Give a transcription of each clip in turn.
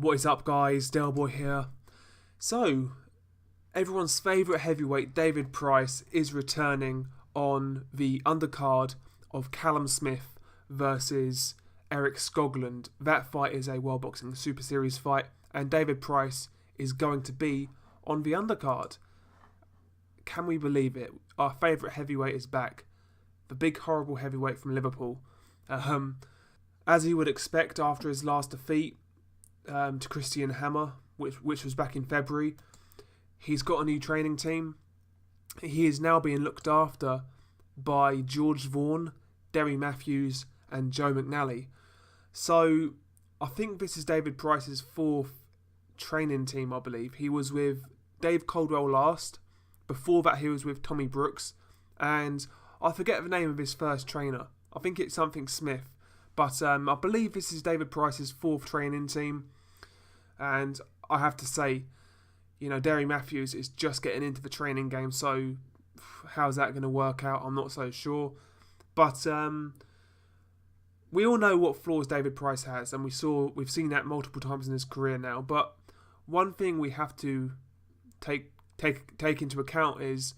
What is up, guys? Delboy here. So, everyone's favourite heavyweight, David Price, is returning on the undercard of Callum Smith versus Eric Skoglund. That fight is a World Boxing Super Series fight, and David Price is going to be on the undercard. Can we believe it? Our favourite heavyweight is back. The big horrible heavyweight from Liverpool. As you would expect after his last defeat to Christian Hammer, which was back in February, he's got a new training team. He is now being looked after by George Vaughan, Derry Matthews and Joe McNally. So I think this is David Price's fourth training team, I believe. He was with Dave Coldwell last. Before that he was with Tommy Brooks. And I forget the name of his first trainer. I think it's something Smith. But I believe this is David Price's fourth training team. And I have to say, Derry Matthews is just getting into the training game. So how's that going to work out? I'm not so sure. But we all know what flaws David Price has. And we've seen that multiple times in his career now. But one thing we have to take into account is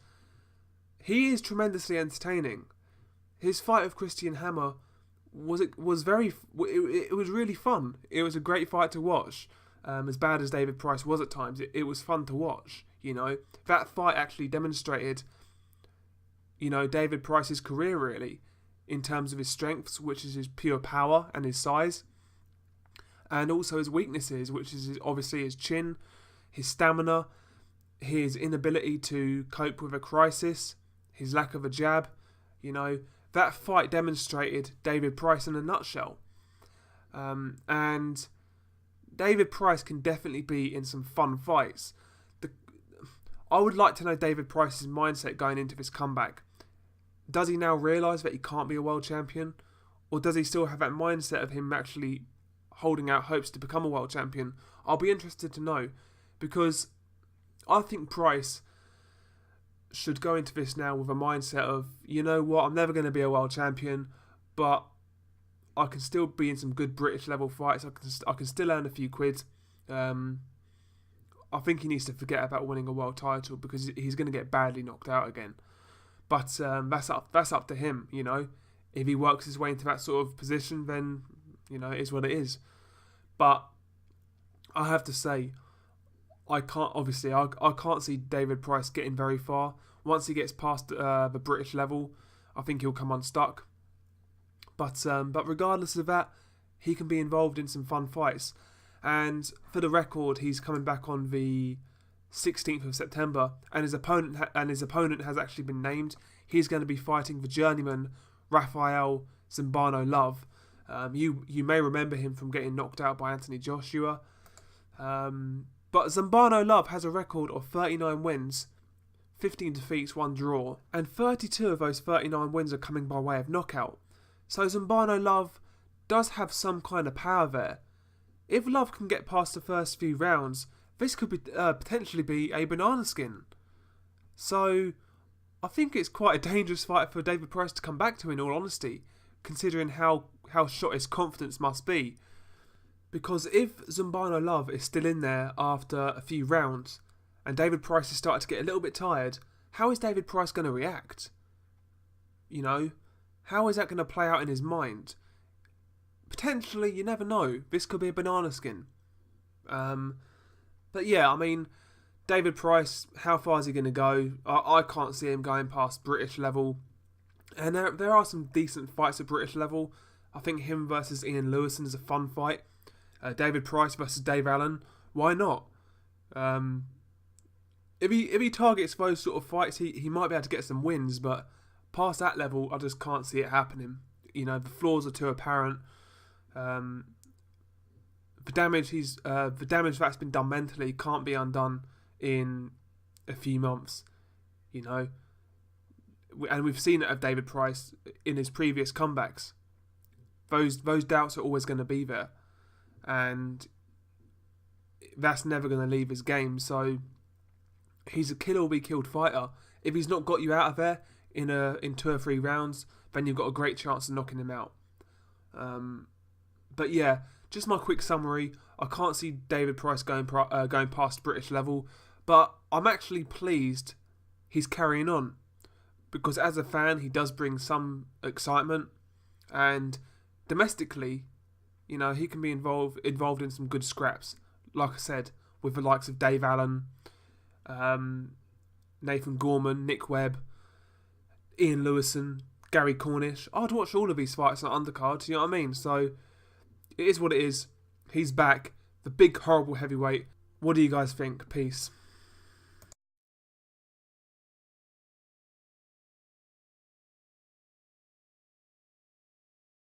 he is tremendously entertaining. His fight with Christian Hammer it was really fun. It was a great fight to watch. As bad as David Price was at times, it was fun to watch. That fight actually demonstrated David Price's career really, in terms of his strengths, which is his pure power and his size, and also his weaknesses, which is obviously his chin, his stamina, his inability to cope with a crisis, his lack of a jab. That fight demonstrated David Price in a nutshell. And David Price can definitely be in some fun fights. I would like to know David Price's mindset going into this comeback. Does he now realise that he can't be a world champion? Or does he still have that mindset of him actually holding out hopes to become a world champion? I'll be interested to know, because I think Price should go into this now with a mindset of, I'm never going to be a world champion, but I can still be in some good British level fights. I can still earn a few quid. I think he needs to forget about winning a world title, because he's going to get badly knocked out again. But that's up to him. If he works his way into that sort of position, then it is what it is. But I have to say, I can't see David Price getting very far. Once he gets past the British level, I think he'll come unstuck. But regardless of that, he can be involved in some fun fights. And for the record, he's coming back on the 16th of September, and his opponent has actually been named. He's going to be fighting the journeyman Rafael Zambano Love. You may remember him from getting knocked out by Anthony Joshua. But Zambano Love has a record of 39 wins, 15 defeats, 1 draw, and 32 of those 39 wins are coming by way of knockout. So Zambano Love does have some kind of power there. If Love can get past the first few rounds, this could be, potentially be a banana skin. So I think it's quite a dangerous fight for David Price to come back to, in all honesty, considering how shot his confidence must be. Because if Zambano Love is still in there after a few rounds and David Price has started to get a little bit tired, how is David Price going to react? How is that going to play out in his mind? Potentially, you never know. This could be a banana skin. But yeah, David Price, how far is he going to go? I can't see him going past British level. And there are some decent fights at British level. I think him versus Ian Lewison is a fun fight. David Price versus Dave Allen, why not? If he targets those sort of fights, he might be able to get some wins, but past that level, I just can't see it happening. The flaws are too apparent. The damage that's been done mentally can't be undone in a few months. And we've seen it of David Price in his previous comebacks. Those doubts are always going to be there. And that's never going to leave his game. So he's a kill or be killed fighter. If he's not got you out of there in 2 or 3 rounds, then you've got a great chance of knocking him out. But yeah, just my quick summary. I can't see David Price going past British level, but I'm actually pleased he's carrying on, because as a fan, he does bring some excitement, and domestically, you know, he can be involved in some good scraps. Like I said, with the likes of Dave Allen, Nathan Gorman, Nick Webb, Ian Lewison, Gary Cornish. I'd watch all of these fights on undercards, you know what I mean? So, it is what it is. He's back. The big, horrible heavyweight. What do you guys think? Peace.